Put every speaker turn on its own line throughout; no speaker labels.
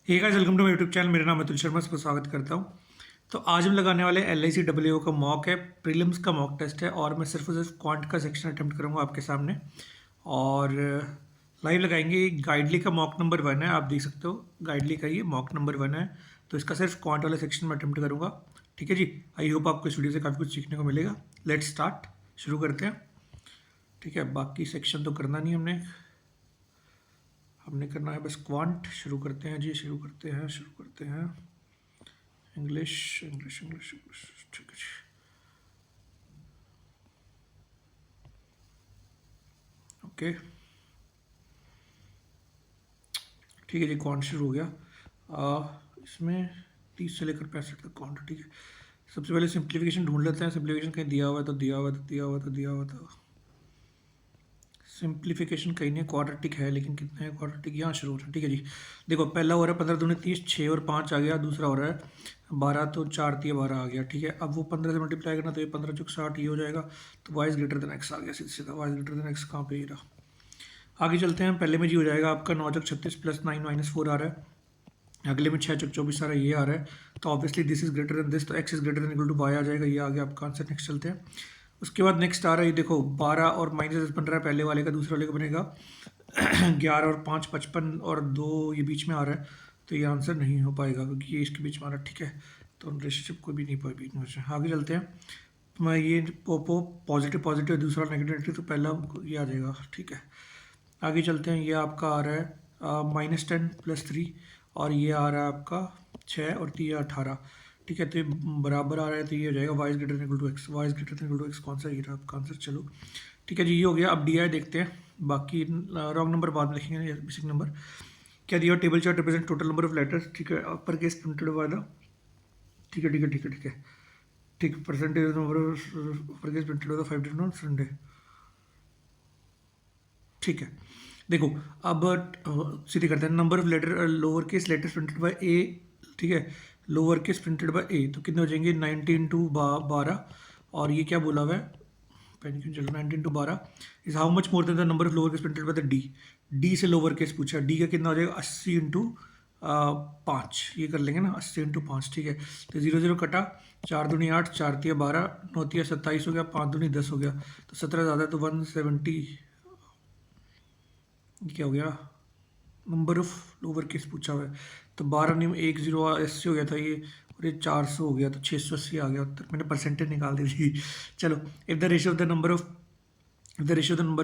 Hey guys, welcome to my YouTube channel. मेरा नाम अतुल शर्मा, सबका स्वागत करता हूँ। तो आज हम लगाने वाले LIC WO का मॉक है, प्रीलिम्स का मॉक टेस्ट है और मैं सिर्फ और सिर्फ क्वांट का सेक्शन अटेम्प्ट करूँगा आपके सामने। और लाइव लगाएंगे। गाइडली का मॉक नंबर 1 है, आप देख सकते हो। गाइडली का ये मॉक नंबर 1 है, तो इसका सिर्फ क्वांट वाले सेक्शन में अटेम्प्ट करूँगा। ठीक है जी। आई होप आपको इस वीडियो से काफ़ी कुछ सीखने को मिलेगा। लेट्स स्टार्ट, शुरू करते हैं। ठीक है, बाकी सेक्शन तो करना नहीं हमने करना है बस क्वांट। शुरू करते हैं जी, शुरू करते हैं। इंग्लिश इंग्लिश इंग्लिश इंग्लिश, ठीक है जी। ओके, ठीक है जी, क्वांट शुरू हो गया। इसमें 30 से लेकर 65 तक क्वांट। ठीक है, सबसे पहले सिंप्लीफिकेशन ढूंढ लेते हैं। सिंप्लीफिकेशन कहीं दिया हुआ है तो दिया हुआ था। सिंप्लीफिकेशन कहीं नहीं, क्वाड्रेटिक है, लेकिन कितना है क्वाड्रेटिक, यहाँ शुरू हो रहा है। ठीक है जी, देखो पहला हो रहा है 15 दूनी 30, 6 और 5 आ गया। दूसरा हो रहा है 12, तो 4 3 12 आ गया। ठीक है, अब वो 15 से मल्टीप्लाई करना, तो ये 15 चौक 60 ये हो जाएगा। तो y is greater then x आ गया सीधा सीधा। y is greater then x कहाँ पे, ये रहा। आगे चलते हैं। पहले में जी हो जाएगा आपका 9 चौक 36 प्लस 9 माइनस 4 आ रहा है। अगले में 6 चौक 24 आ रहा है, ये आ रहा है। तो obviously this is greater than this, तो x is greater than equal to y आ जाएगा। ये आ गया आपका आंसर। नेक्स्ट चलते हैं। उसके बाद नेक्स्ट आ रहा है, देखो 12 और -10 बन रहा है पहले वाले का, दूसरे वाले का बनेगा 11 और 5 55 और 2 ये बीच में आ रहा है। तो ये आंसर नहीं हो पाएगा क्योंकि ये इसके बीच में आ रहा है। ठीक है, तो रिलेशनशिप कोई भी नहीं पाए बीच में से। आगे चलते हैं। तो मैं ये पोपो पॉजिटिव पॉजिटिव, दूसरा नेगेटिव, तो पहला ये आ जाएगा। ठीक है, आगे चलते हैं। ये आपका आ रहा है -10 + 3 और ये आ रहा है आपका 6 और 3 18। ठीक है, तो ये बराबर आ रहा है, तो ये हो जाएगा y is greater than equal to x। y is greater than equal to x कौन सा, ये रहा आपका आंसर। चलो ठीक है जी, ये हो गया। अब DI देखते हैं। बाकी रॉन्ग नंबर बाद में लिखेंगे, बेसिक नंबर क्या दिया। Table chart represent total number of letters. ठीक है, अपर केस प्रिंटेड वाला। ठीक है ठीक है ठीक है ठीक है ठीक। Percentage number of upper case printed वाला 5 डिजिट ऑन संडे। ठीक है, देखो अब सीधे करते हैं। Number of letter lower case letters printed by A. ठीक है, lower case printed by A, तो कितने हो जाएंगे 19 टू 12। और ये क्या बोला हुआ है, पेन क्यों चल रहा है। 19 to 12 is how much more than the number of lower case printed by the D. D से लोअर केस पूछा, डी का कितना हो जाएगा 80 इंटू 5। ये कर लेंगे ना, 80 इंटू 5। ठीक है, तो 0 0 कटा, 4 दूनी 8, 4 तिया 12, 9 तिया 27 हो गया, 5 दूनी 10 हो गया, तो 17 ज़्यादा है, तो 170। क्या हो गया, नंबर ऑफ लोअर केस पूछा हुआ है। तो 12 नहीं 1080 हो गया था ये, और ये 400 हो गया, तो 680 आ गया उत्तर। मैंने परसेंटेज निकाल दी थी। चलो, if the ratio of the number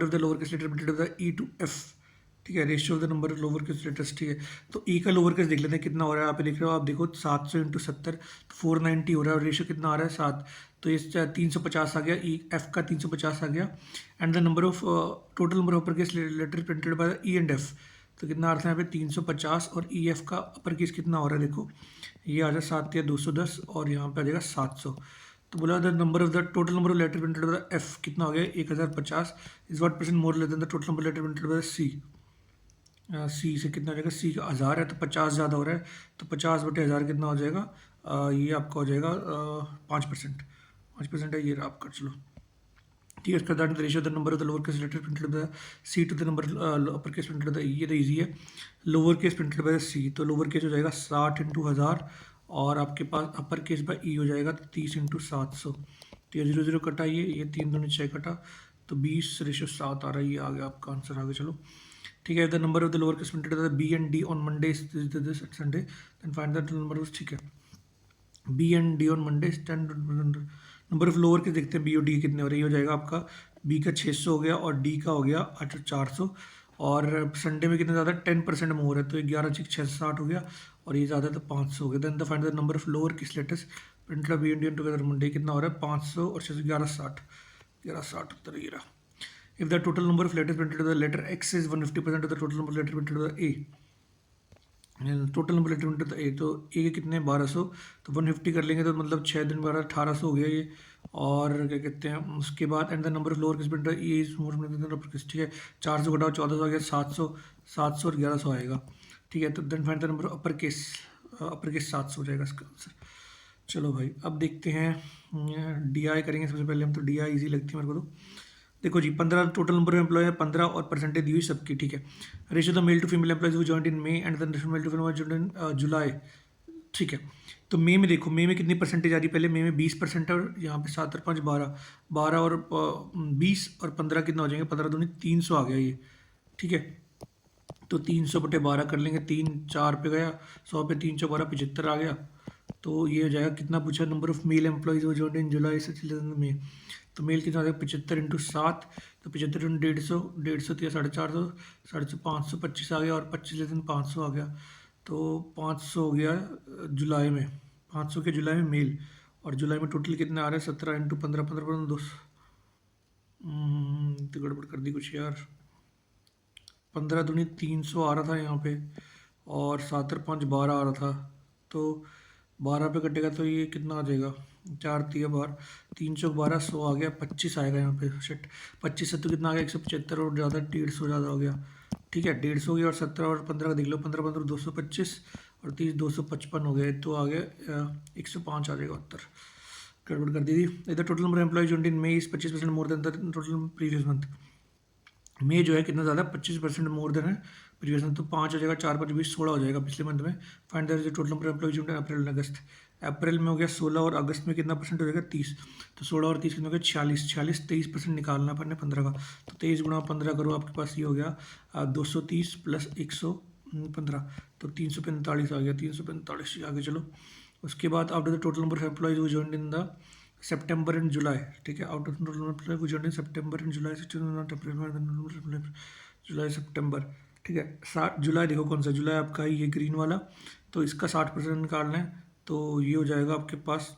of the lower case letter printed the E to F. ठीक है, ratio of the number of lower case letters. ठीक है, तो ई का लोअर केस देख लेते हैं कितना हो रहा है। आप लिख रहे हो, आप देखो 700 इंटू 70, तो 490 हो रहा है, और रेशियो कितना आ रहा है 7, तो ये 350 आ गया। ई एफ का 350 आ गया। And the number of total number of upper case letter printed by E and F, तो कितना आ रहा है यहाँ पे 350, और ई एफ का अपर केस कितना हो रहा है, देखो ये आ जाए 7 या 210, और यहाँ पे आ जाएगा 700। तो बोला the number of the total number of letter printed by F कितना हो गया 1050 is what percent more than the total number letter printed by C. C से कितना हो जाएगा, सी का 1000 है, तो 50 ज़्यादा हो रहा है, तो 50/1000 कितना हो जाएगा, ये आपका हो जाएगा 5%। 5% है, ये रहा आपका। चलो ठीक है, इसका that ratio the number of the lower case letter printed by C to the number upper case printed by, ये तो ईजी है। Lower case printed by C, तो लोअर केस हो जाएगा 60 इंटू 1000, और आपके पास अपर केस बाय ई हो जाएगा 30 इंटू 700। तो ये 0 0 कटा, ये 3 दूनी 6 कटा, तो 20/7 आ रहा है। ये आ गया आपका आंसर। आगे चलो। ठीक है, the number of the lower case printed by B and D on Monday this Sunday, then find the number of. ठीक है, B and D on Monday 10। Number of lower के देखते हैं, बी और डी कितने हो रहे हैं। ये हो जाएगा आपका बी का 600 हो गया, और डी का हो गया 400। और संडे में कितना ज़्यादा 10% मोर है, तो 11 6 660 हो गया, और ये ज़्यादा है तो 500 हो गया। Then the find the number of lower case letters printed B and D together Monday, कितना हो रहा है 500 और 600 1160। 1160 उत्तर ये रहा। If the total number of letters printed the letter X is 150% of the total number letter printed the A. Total number letter printed A, तो A के कितने 1200, तो 150 कर लेंगे, तो मतलब 6 दिन 12 1800 हो गया ये। और क्या कहते हैं उसके बाद, and the number of lower case printed A is more than upper case. ठीक है, 400 घटाओ 1400 आ गया, 700 700 और 1100 आएगा। ठीक है, तो then find the number of upper case 700 हो जाएगा इसका आंसर। चलो भाई, अब देखते हैं DI करेंगे सबसे पहले हम, तो DI ईजी लगती है मेरे को। तो देखो जी 15 टोटल नंबर ऑफ एम्प्लॉय है 15 और परसेंटेज दी हुई सबकी, ठीक है। Ratio the male to female employees who joined in May and the male to female joined in July, ठीक है। तो मई में देखो, मई में कितनी परसेंटेज आ रही है, पहले मई में 20% है और यहाँ पे 7 और 5 12, 12 और 20 और 15 कितना हो जाएंगे, 15 दूनी 300 आ गया ये, ठीक है। तो 300 बटे 12 कर लेंगे, 3 4 पे गया, 100 पे 3 4 12 75 आ गया। तो ये हो जाएगा, कितना पूछा, नंबर ऑफ मेल एम्प्लॉयज वो जॉइंड इन जुलाई से में। तो मेल कितना आ जाएगा, 75 इंटू 7, तो 75 इंटू 150, 150 तो 450, 450 525 आ गया और 25 लेते 500 आ गया। तो 500 हो गया जुलाई में, 500 के जुलाई में मेल। और जुलाई में टोटल कितने आ रहे हैं, 17 इंटू 15, 15 15 200, तो गड़बड़ कर दी कुछ यार। 15 दूनी 300 आ रहा था यहाँ पे, और 7 और 5 12 आ रहा था। तो 12 पे कटेगा तो ये कितना आ जाएगा, 4 3 12, 3 चौक 12, 100 आ गया, 25 आएगा यहाँ पे, शिट। 25 से तो कितना आ गया, 175 और ज़्यादा 150 ज़्यादा हो गया, ठीक है। 150 हो गया और 17 और 15 का देख लो, 15 15 225 और 30 255 हो गया, तो आ गया 105 आ जाएगा उत्तर। गड़बड़ कर दी थी इधर। Total number employ in May is 25% more than the total previous month. में जो है कितना ज़्यादा, 25% मोर देन है प्रीवियस मंथ। तो 5 हो जाएगा, 4 5 20 16 हो जाएगा पिछले मंथ में। Find the total number employees in April August. अप्रैल में हो गया 16 और अगस्त में कितना परसेंट हो जाएगा, 30। तो 16 और 30 कितना हो गया, 46, 46 23% निकालना अपने 15 का। तो 23 गुणा 15 करो, आपके पास ये हो गया 230 प्लस 115, तो 345 आ गया, 345 आगे चलो। उसके बाद after the total number of employees who joined in the September and July, ठीक है। Out of total employ who joined in September and July, जुलाई सितंबर, ठीक है। 60 जुलाई देखो कौन सा जुलाई आपका है, ये ग्रीन वाला। तो इसका 60% निकालना है, तो ये हो जाएगा आपके पास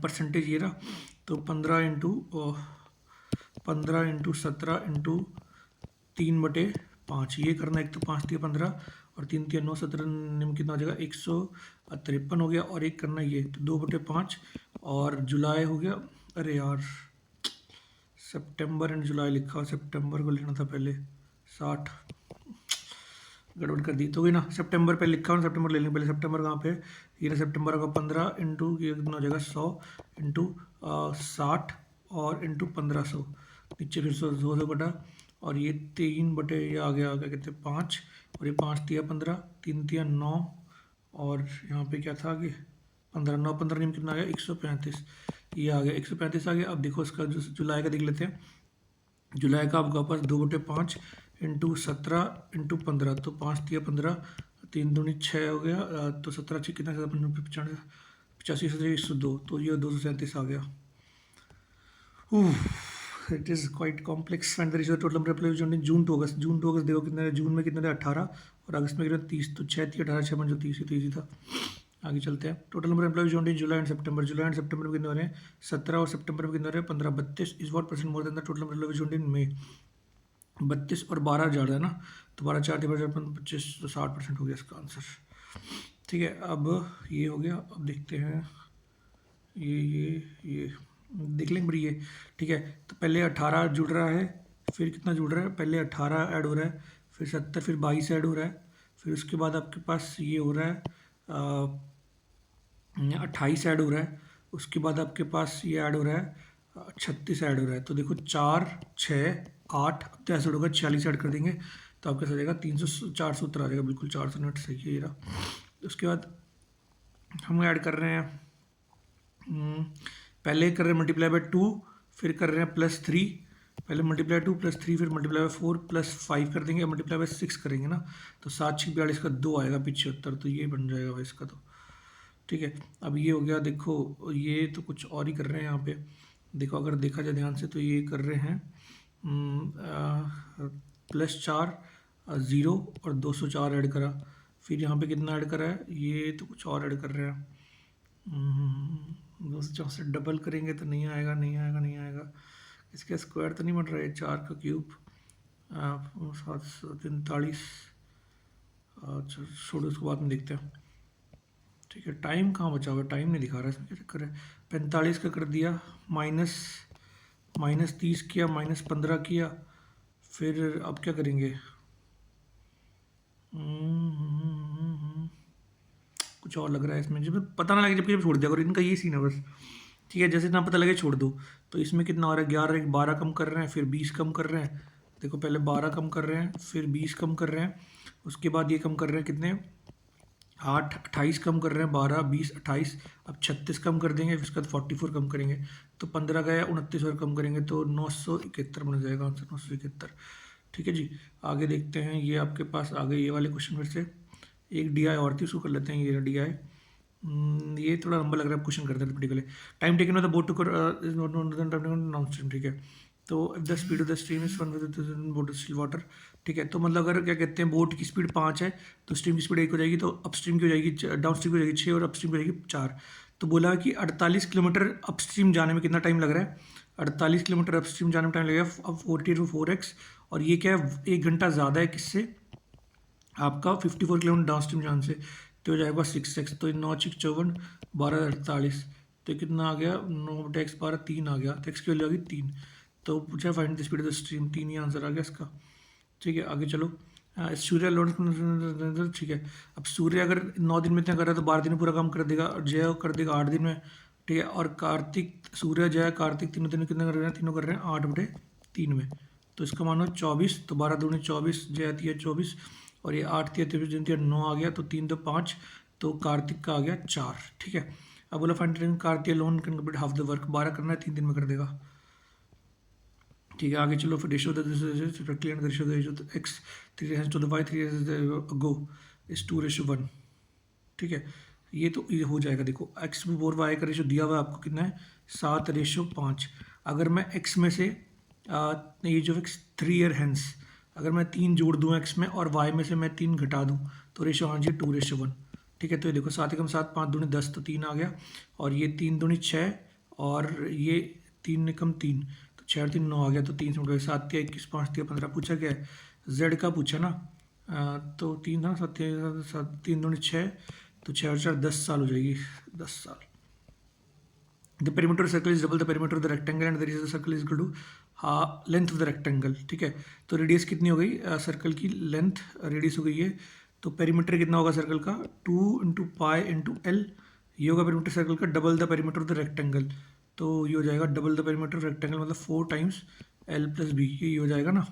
परसेंटेज ये रहा। तो 15 इंटू 17 इंटू 3/5 ये करना। एक तो 5 3 15 और 3 3 9 17 निम्न कितना हो जाएगा, 153 हो गया। और एक करना ये, तो 2/5 और जुलाई हो गया। अरे यार, सितंबर एंड जुलाई लिखा, सितंबर को लिखना था पहले, 60, गड़बड़ कर दी। तो वही ना, सितंबर पे लिखा हूँ, सितंबर ले लेंगे पहले। सितंबर कहाँ पे, ये ना सितंबर का 15 इंटू ये कितना हो जाएगा, 100 इंटू 60 और इंटू 1500, नीचे फिर 100 बटा, और ये 3 बटे ये आ गया कितने 5, और ये 5 तिया 15, 3 तिया 9, और यहाँ पे क्या था आगे 15, 9 15 निम कितना आ गया, 135, ये आ गया 135 आ गया। अब देखो इसका जो जुलाई का देख लेते हैं। जुलाई का आपका पास 2/5 इंटू 17 इंटू 15, तो 5 तिया 15, 3 दूनी 6 हो गया, तो 17 6 कितना 95 85 102, तो ये 237 आ गया। It is quite complex. Find the ratio total number of employees in June to August. June to August देखो कितने, जून में कितने थे 18 और अगस्त में कितने 30, तो 6 थी 18 6 जो 30 ही था। आगे चलते हैं। Total number employees in July and September. July and September में कितने हो रहे हैं, 17 और सितंबर में कितने हो रहे हैं 15, 32 is what percent more than the total number employees in May. 32 और 12 ज़्यादा है ना, तो 12 4 25, तो 60% हो गया इसका आंसर, ठीक है। अब ये हो गया। अब देखते हैं ये देख लेंगे बड़ी ये, ठीक है। तो पहले 18 जुड़ रहा है, फिर कितना जुड़ रहा है, पहले 18 ऐड हो रहा है, फिर 70, फिर 22 ऐड हो रहा है, फिर उसके बाद आपके पास ये हो रहा है 28 ऐड हो रहा है, उसके बाद आपके पास ये ऐड हो रहा है 36 ऐड हो रहा है। तो देखो 4 6 8, अब तो ऐसा होगा 46 ऐड कर देंगे, तो आपके साथ जाएगा 300 470 आ जाएगा, बिल्कुल 400 मिनट सही है ये रहा। उसके बाद हम ऐड कर रहे हैं, पहले कर रहे हैं मल्टीप्लाई बाय 2, फिर कर रहे हैं +3, पहले मल्टीप्लाई 2 +3, फिर मल्टीप्लाई बाय 4 +5 कर देंगे, मल्टीप्लाई बाय 6 करेंगे ना, तो 7 6 42 का 2 आएगा पीछे उत्तर, तो ये बन जाएगा भाई इसका, तो ठीक है। अब ये हो गया, देखो ये तो कुछ और ही कर रहे हैं यहाँ पे, देखो अगर देखा जाए ध्यान से तो ये कर रहे हैं +4 0 और 204 ऐड करा, फिर यहाँ पे कितना ऐड करा है, ये तो कुछ और ऐड कर रहे हैं 264 डबल करेंगे तो नहीं आएगा, नहीं आएगा, नहीं आएगा। इसका स्क्वायर तो नहीं बन रहा है, 4 का क्यूब 743, अच्छा छोड़ो उसको बाद में देखते हैं, ठीक है। टाइम कहाँ बचा हुआ है, टाइम नहीं दिखा रहा है, इसमें क्या चक्कर है। 45 का कर दिया, -30 किया, -15 किया, फिर अब क्या करेंगे, कुछ और लग रहा है इसमें, जब पता ना लगे जबकि जब छोड़ दिया करो, इनका ये सीन है बस। ठीक है, जैसे ना पता लगे छोड़ दो। तो इसमें कितना हो रहा है, 11 12 कम कर रहे हैं, फिर 20 कम कर रहे हैं। देखो पहले 12 कम कर रहे हैं, फिर 20 कम कर रहे हैं, उसके बाद ये कम कर रहे हैं कितने, 8 28 कम कर रहे हैं, 12 20 28। अब 36 कम कर देंगे, फिर उसके बाद 44 कम करेंगे, तो 15 गया, 29 और कम करेंगे तो 971 बन जाएगा आंसर, 971। ठीक है जी। आगे देखते हैं, ये आपके पास आ गए ये वाले क्वेश्चन। फिर से एक डी आई और थी, उसको कर लेते हैं, ये डी आई। ये थोड़ा लंबा लग रहा है, क्वेश्चन करते हैं particular. Time taken the boat to non stream. ठीक है, तो if the speed of the stream is 1 with boat still water. ठीक है, तो मतलब अगर क्या कहते हैं, बोट की स्पीड 5 है तो स्ट्रीम की स्पीड 1 हो जाएगी, तो अपस्ट्रीम की हो जाएगी, डाउन स्ट्रीम की हो जाएगी 6 और अपस्ट्रीम की हो जाएगी 4। तो बोला कि 48 किलोमीटर अपस्ट्रीम जाने में कितना टाइम लग रहा है, 48 किलोमीटर अपस्ट्रीम जाने में टाइम लगेगा। अब 40/4x, और ये क्या है, 1 घंटा ज़्यादा है किससे, आपका 54 किलोमीटर डाउन स्ट्रीम जान से, तो हो जाएगा 6x। तो 9 6 54 12 48, तो कितना आ गया, 9 12 3 आ गया, तो एक्स की वैल्यू आ गई 3। तो पूछा find the speed of the stream, 3 ही आंसर आ गया इसका। ठीक है, आगे चलो। सूर्य लॉन्ड। ठीक है, अब सूर्य अगर 9 दिन में इतना कर रहा है तो 12 दिन में पूरा काम कर देगा, और जय कर देगा 8 दिन में। ठीक है, और कार्तिक, सूर्य जय कार्तिक तीनों दिन में कितना कर रहे हैं, तीनों कर रहे हैं 8/3 में। तो इसका मानो 24, तो 12 दूनी 24, जय आती है 24, और ये 8 3 23 9 आ गया, तो 3 2 5, तो कार्तिक का आ गया 4। ठीक है, अब बोला find Kartik loan can complete half the work, 12 करना है 3 दिन में कर देगा। ठीक है, आगे चलो। फिर ratio directly and ratio x 3:5 3 go is 2:1। ठीक है, ये तो ये हो जाएगा। देखो एक्स और वाई का रेशियो दिया हुआ है आपको, कितना है, 7:5। अगर मैं एक्स में से age of X 3 year hence, अगर मैं 3 जोड़ दूँ एक्स में, और वाई में से मैं 3 घटा दूँ, तो रेशियो आना चाहिए 2:1। ठीक है, तो ये देखो 7 एकम 7 5 दूनी 10, तो 3 आ गया, और ये 3 दूनी 6, और ये 3 एकम 3, तो 6 और 3 9 आ गया, तो 3 से उठ गए, 7 3 21 5 3 15। पूछा क्या है, जेड का पूछा ना। तो 3 था, 7 3 दूनी 6, तो 6 और 4 10 साल हो जाएगी, 10 साल। The perimeter circle is double the perimeter of the rectangle and the radius of the circle is equal to length of the rectangle. ठीक है, तो रेडियस कितनी हो गई, सर्कल की लेंथ रेडियस हो गई है, तो पेरीमीटर कितना होगा सर्कल का, 2 × π × l। ये होगा पेरीमीटर सर्कल का double the perimeter of the rectangle, तो ये हो जाएगा डबल द पेरीमीटर रेक्टेंगल, मतलब 4 टाइम्स l + b, ये हो जाएगा ना।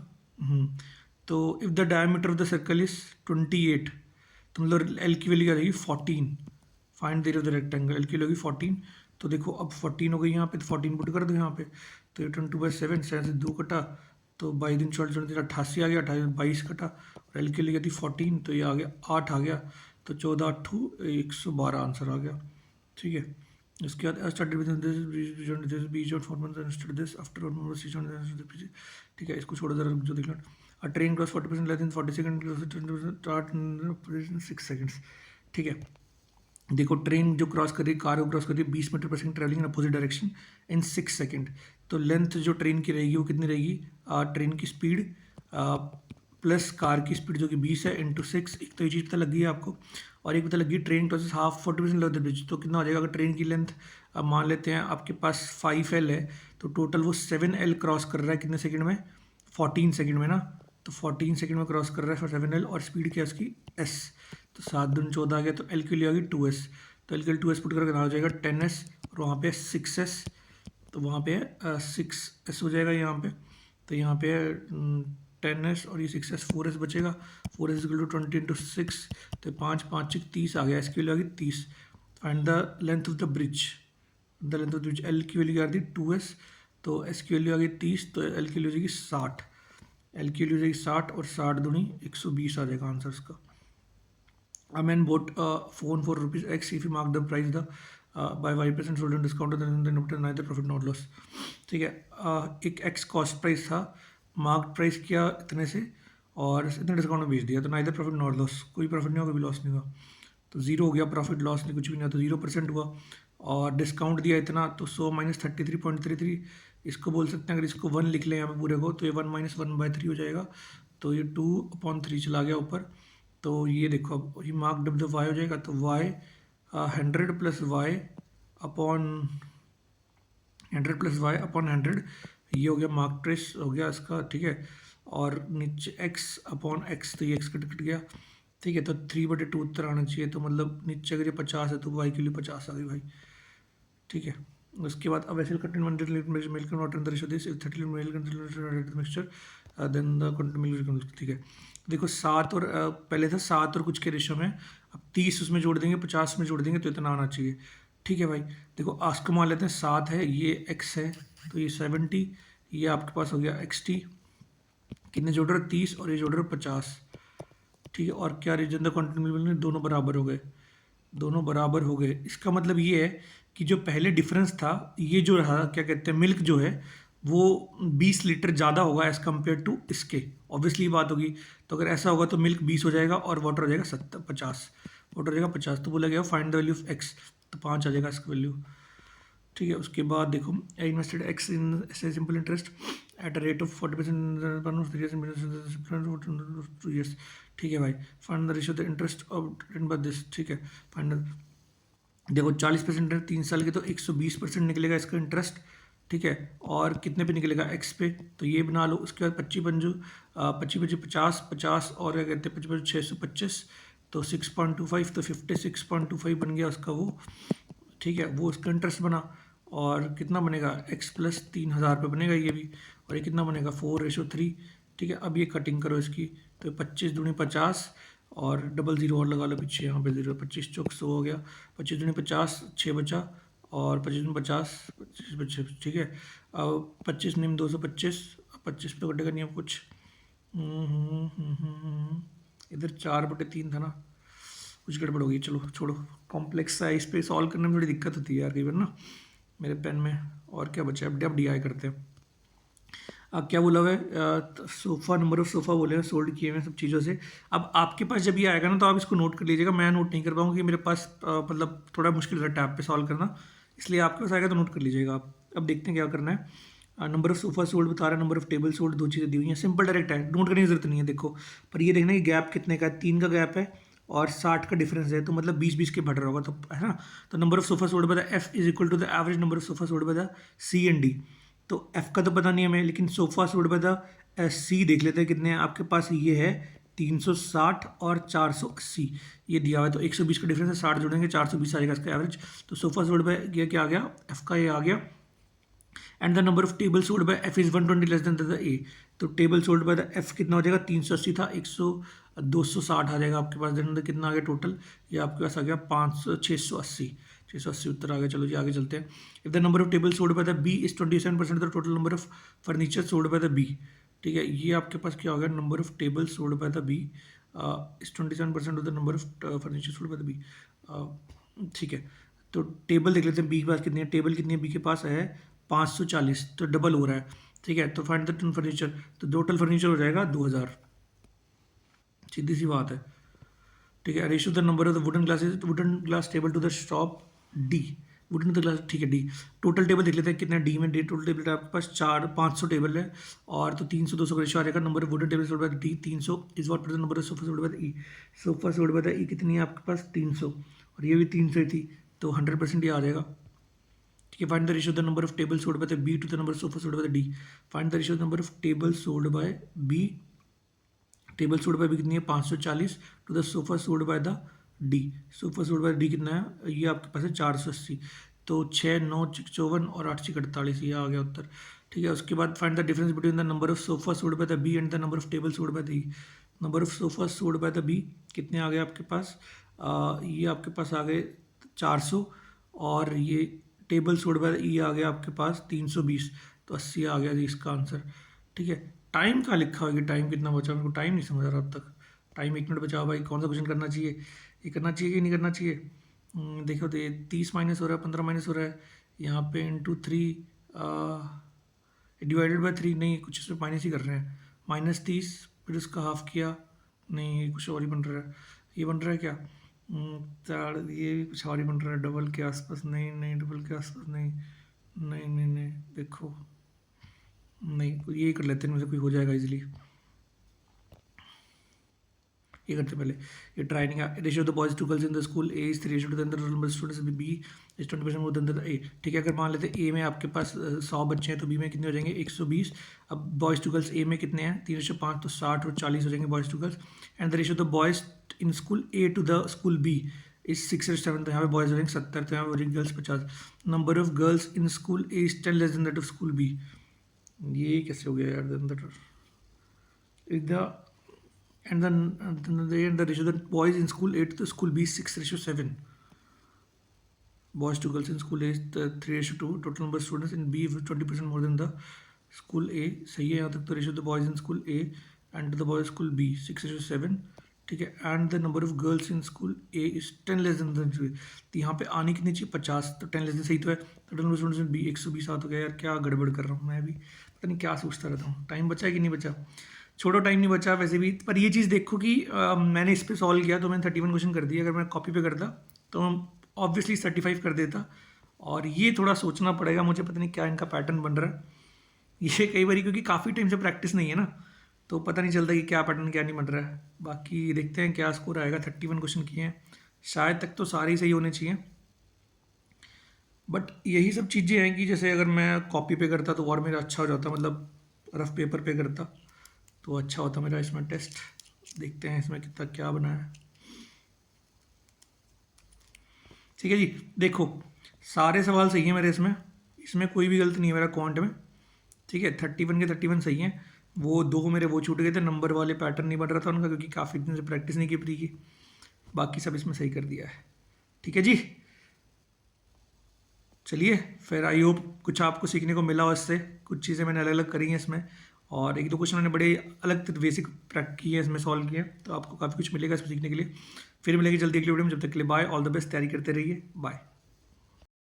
तो if the diameter of the circle is 28, तो मतलब एल की वैल्यू क्या रहेगी 14। Find the area of the rectangle, L की वैल्यू होगी 14। तो देखो अब 14 हो गई यहाँ पे, तो 14 पुट कर दो यहाँ पे, तो ये 22/7, 7 से 2 कटा, तो 22 दिन 24 88 आ गया, 28 22 कटा, और एल की वैल्यू थी 14, तो ये आ गया 8 आ गया, तो 14 8 112 आंसर आ गया। ठीक है, इसके बाद started with this beach of formula start this after on. ठीक है, इसको छोड़ो जरा, जो देख लो। A train cross 40% less in 40 seconds, start in 6 seconds। ठीक है, देखो ट्रेन जो क्रॉस कर रही है, कार को क्रॉस कर रही है 20 मीटर पर second travelling in opposite direction in 6 second. तो लेंथ जो ट्रेन की रहेगी वो कितनी रहेगी, ट्रेन की स्पीड प्लस कार की स्पीड जो कि 20 है इंटू 6। एक तो ये चीज़ पता लग गई है आपको, और एक पता लगी train crosses half 40% love the bridge, तो कितना हो जाएगा, अगर ट्रेन की लेंथ मान लेते हैं आपके पास 5L है, तो टोटल वो 7L क्रॉस कर रहा है कितने सेकंड में, 14 सेकंड में ना। तो 14 सेकंड में क्रॉस कर रहा है फॉर 7L, और स्पीड क्या है उसकी S। तो 7 दूनी 14 आ गया, तो L की वैल्यू आ गई 2S। तो L के लिए 2S पुट करके हो जाएगा 10S, और वहाँ पे 6S, तो वहाँ पे 6S हो जाएगा यहाँ पे। तो यहाँ पे 10S और ये 6S, 4S बचेगा। 4S इक्वल टू 20 × 6, तो 5 5 6 30 आ गया, इसकी वैल्यू आ गई 30। And the length of the bridge, the length of the bridge L की वैल्यू आ गई 2S, तो S की वैल्यू आ गई 30, तो L की वैल्यू हो जाएगी 60। L की वैल्यू हो जाएगी 60, और 60 दूनी 120 आ जाएगा आंसर इसका। A man bought a phone for rupees X. If he marked the price by 5% sold on discount, then obtained neither profit nor loss। ठीक है, एक X कॉस्ट प्राइस था, मार्क प्राइस किया इतने से, और इतने डिस्काउंट में बेच दिया, तो नाइदर प्रॉफिट नॉर लॉस, कोई प्रॉफिट नहीं हुआ कोई लॉस नहीं हुआ, तो जीरो हो गया, प्रॉफिट लॉस नहीं कुछ भी नहीं हुआ, तो 0% हुआ। और डिस्काउंट दिया इतना, तो 100 - 33.33, इसको बोल सकते हैं, अगर इसको 1 लिख लें यहाँ पे पूरे को, तो ये 1 - 1/3 हो जाएगा, तो ये 2/3 चला गया ऊपर। तो ये देखो अब ये मार्क डब द वाई हो जाएगा, तो वाई 100 + वाई अपॉन 100, ये हो गया मार्क ट्रेस हो गया इसका। ठीक है, और नीचे x/x, तो ये x कट गया। ठीक है, तो 3/2 उत्तर आना चाहिए, तो मतलब नीचे अगर ये 50 है तो y के लिए 50 आ गई भाई। ठीक है, उसके बाद अब वैसे content 1 litre milk not in the ratio this 30 mil mixture then the content milk, ठीक है। देखो 7 और पहले था 7 और कुछ के रेशियो में, अब 30 उसमें जोड़ देंगे, 50 में जोड़ देंगे तो इतना आना चाहिए, ठीक है भाई। देखो आज को मान लेते हैं 7 है, ये x है, तो ये 70, ये आपके पास हो गया xt, कितने जोड़ रहे हो 30 और ये जोड़ रहे हो 50, ठीक है। और क्या रीजन द कंटेंट दोनों बराबर हो गए, दोनों बराबर हो गए। इसका मतलब ये है कि जो पहले डिफरेंस था, ये जो रहा क्या कहते हैं मिल्क जो है वो 20 लीटर ज़्यादा होगा एज़ कम्पेयर टू इसके, ऑब्वियसली बात होगी। तो अगर ऐसा होगा तो मिल्क 20 हो जाएगा और वाटर हो जाएगा 50, वाटर हो जाएगा 50। तो बोला गया find the value of x, तो 5 आ जाएगा इसका वैल्यू, ठीक है। उसके बाद देखो I invested X in simple interest at a rate of 40% two years, ठीक है भाई। Find the ratio the interest of by this, ठीक है। फाइंड, देखो 40% है 3 साल के, तो 120% निकलेगा इसका इंटरेस्ट, ठीक है। और कितने पे निकलेगा एक्स पे, तो ये बना लो। उसके बाद 25 50 50 और क्या कहते हैं 25 625, तो 6.25, तो 56.25 बन गया उसका वो, ठीक है। वो उसका इंटरेस्ट बना। और कितना बनेगा एक्स प्लस 3000 पे बनेगा ये भी। और ये कितना बनेगा 4:3, ठीक है। अब ये कटिंग करो इसकी, तो 25 दूनी 50 और डबल ज़ीरो और लगा लो पीछे, यहाँ पे 0, 25 चौक 100 हो गया, 25 दूनी 50, 6 बचा, और 25 दूनी 50, 25 बचे, ठीक है। अब 25 निम 225, 25 पे कटेगा नहीं अब कुछ, इधर 4/3 था ना, कुछ गड़बड़ हो गई, चलो छोड़ो। कॉम्प्लेक्स है, इस पे सॉल्व करने में थोड़ी दिक्कत होती है यार कई बार ना मेरे पेन में। और क्या बचा है, अब DI करते हैं। क्या बोला हुआ है, सोफ़ा नंबर ऑफ सोफ़ा बोले हैं सोल्ड किए हुए सब चीज़ों से। अब आपके पास जब ये आएगा ना तो आप इसको नोट कर लीजिएगा, मैं नोट नहीं कर पाऊँगा कि मेरे पास मतलब थोड़ा मुश्किल है टैब पे सॉल्व करना, इसलिए आपके पास आएगा तो नोट कर लीजिएगा आप। अब देखते हैं क्या करना है। नंबर ऑफ सोफ़ा सोल्ड बता रहा है, नंबर ऑफ टेबल सोल्ड, दो चीज़ें दी हुई हैं, सिंपल डायरेक्ट है, नोट करने की जरूरत नहीं है। देखो पर ये देखना कि गैप कितने का है, 3 का गैप है और 60 का डिफरेंस है, तो मतलब 20-20 के बढ़ रहा होगा, तो है ना। तो number of sofa sold by the F is equal to the average number of sofa sold by the C and D. तो एफ का तो पता नहीं हमें, लेकिन sofa sold by the C देख लेते हैं कितने हैं आपके पास। ये है 360 और 480, ये दिया हुआ है, तो 120 का डिफरेंस है, 60 जोड़ेंगे 420 आएगा इसका एवरेज। तो सोफ़ा सोल्ड बाय ये क्या आ गया, एफ का ये आ गया। And the number of table sold by F is 120 less than the A. तो table sold by the F कितना हो जाएगा, 380 था, 260 आ जाएगा आपके पास। देन कितना आ गया टोटल, ये आपके पास आ गया 680 उत्तर आ गया। चलो जी आगे चलते हैं। If the number of table sold by the B is 27% the total number of furniture sold by the B, ठीक है। ये आपके पास क्या हो गया, number of table sold by the B is 27% of the number of furniture sold by the B, ठीक है। तो टेबल देख लेते हैं बी के पास कितनी है, टेबल कितनी है बी के पास है 540, तो डबल हो रहा है, ठीक है। तो फाइंड द टोटल फर्नीचर, तो टोटल फर्नीचर हो जाएगा 2000, सीधी सी बात है, ठीक है। Ratio the number of the wooden glass table to the shop D, wooden the glass, ठीक है डी। टोटल टेबल देख लेते हैं कितना डी में, डी टोटल टेबल आपके पास 500 टेबल है, और तो 300 200 का रेशियो आ जाएगा। Number of wooden table sold by D 300 is what the number of sofa sold by E. Sofa sold by E कितनी है आपके पास 300, और ये भी 300 ही थी, तो 100% ये आ जाएगा, ठीक है। Find the ratio the number of table sold by the B to the number of sofa sold by the D. Find the ratio the number of table sold by B, table sold by B कितनी है 540 to the sofa sold by the D. Sofa sold by D कितना है, ये आपके पास है 480, तो 6 9 54 और 8 6 48, ये आ गया उत्तर, ठीक है। उसके बाद find the difference between the number of sofa sold by the B and the number of table sold by the E. Number of sofa sold by the B कितने आ गए आपके पास, ये आपके पास आ गए 400, और ये टेबल सोल्ड बाय ई आ गया आपके पास 320, तो 80 आ गया जी इसका आंसर, ठीक है। टाइम कहाँ लिखा होगा, टाइम कितना बचा, मेरे को टाइम नहीं समझ आ रहा अब तक। टाइम 1 मिनट बचा भाई, कौन सा क्वेश्चन करना चाहिए, ये करना चाहिए कि नहीं करना चाहिए। देखो तो ये 30 माइनस हो रहा है, 15 माइनस हो रहा है, यहाँ पे इंटू 3 डिवाइडेड बाई 3, नहीं कुछ इसमें माइनस ही कर रहे हैं, -30 फिर उसका हाफ किया, नहीं कुछ और ही बन रहा है, ये बन रहा है क्या, ये भी कुछ और ही बन रहा है, डबल के आसपास, नहीं नहीं डबल के आसपास नहीं, नहीं नहीं नहीं देखो, नहीं ये कर लेते हैं, इनमें से कोई हो जाएगा इजीली। ये करते पहले, ये ट्राई नहीं है। Ratio of the boys to girls in the school A is 3 ratio to the number of students B is 20% more than the A, ठीक है। अगर मान लेते हैं ए में आपके पास 100 बच्चे हैं, तो बी में कितने हो जाएंगे 120। अब बॉयज़ टू गर्ल्स ए में कितने हैं 3:5, तो 60 और 40 हो जाएंगे boys to girls. And the ratio of the boys in school A to the school B, is 6/7, तो यहाँ पे बॉयज़ हो जाएंगे 70, तो यहाँ पे हो जाएंगी girls 50। Number of girls in school A is 10 less than that of school B. ये कैसे हो गया यार? Then that is the and then the ratio that boys in school A to the school B is 6/7. Boys to girls in school A is the 3/2. Total number of students in B is 20% more than the school A. सही है यहाँ तक। तो ratio the boys in school A and the boys school B 6/7, ठीक है। And the number of girls in school A is 10 less than the, तो यहाँ पे आने कितनी चाहिए 50, तो 10 लेस देन सही तो है। Total number students in B 127 हो गया। यार क्या गड़बड़ कर रहा हूँ मैं भी, पता नहीं क्या सोचता रहता हूँ। टाइम बचा है कि नहीं बचा? छोड़ो, टाइम नहीं बचा वैसे भी। पर ये चीज़ देखो कि मैंने इस पे सॉल्व किया तो मैंने 31 क्वेश्चन कर दिया। अगर मैं कॉपी पे करता तो ऑब्वियसली 35 कर देता। और ये थोड़ा सोचना पड़ेगा मुझे, पता नहीं क्या इनका पैटर्न बन रहा है ये कई बार, क्योंकि काफ़ी टाइम से प्रैक्टिस नहीं है ना, तो पता नहीं चलता कि क्या पैटर्न क्या नहीं बन रहा है। बाकी देखते हैं क्या स्कोर आएगा। 31 क्वेश्चन किए हैं, शायद तक तो सारे ही सही होने चाहिए। बट यही सब चीज़ें हैं कि जैसे अगर मैं कॉपी पे करता तो और मेरा अच्छा हो जाता, मतलब रफ पेपर पे करता तो अच्छा होता मेरा इसमें टेस्ट। देखते हैं इसमें कितना क्या बना है। ठीक है जी, देखो सारे सवाल सही हैं मेरे इसमें, इसमें कोई भी गलत नहीं है मेरा क्वांट में। ठीक है, 31 के 31 सही हैं। वो दो मेरे वो छूट गए थे, नंबर वाले पैटर्न नहीं बन रहा था उनका, क्योंकि काफ़ी दिन से प्रैक्टिस नहीं की प्री की। बाकी सब इसमें सही कर दिया है। ठीक है जी, चलिए फिर आई होप कुछ आपको सीखने को मिला हो इससे। कुछ चीज़ें मैंने अलग अलग करी हैं इसमें, और एक दो क्वेश्चन मैंने बड़े अलग बेसिक प्रैक्ट किए हैं इसमें, सॉल्व किए, तो आपको काफ़ी कुछ मिलेगा इसमें सीखने के लिए। फिर मिलेगी जल्दी अगली वीडियो में। जब तक के लिए बाय, ऑल द बेस्ट, तैयारी करते रहिए, बाय।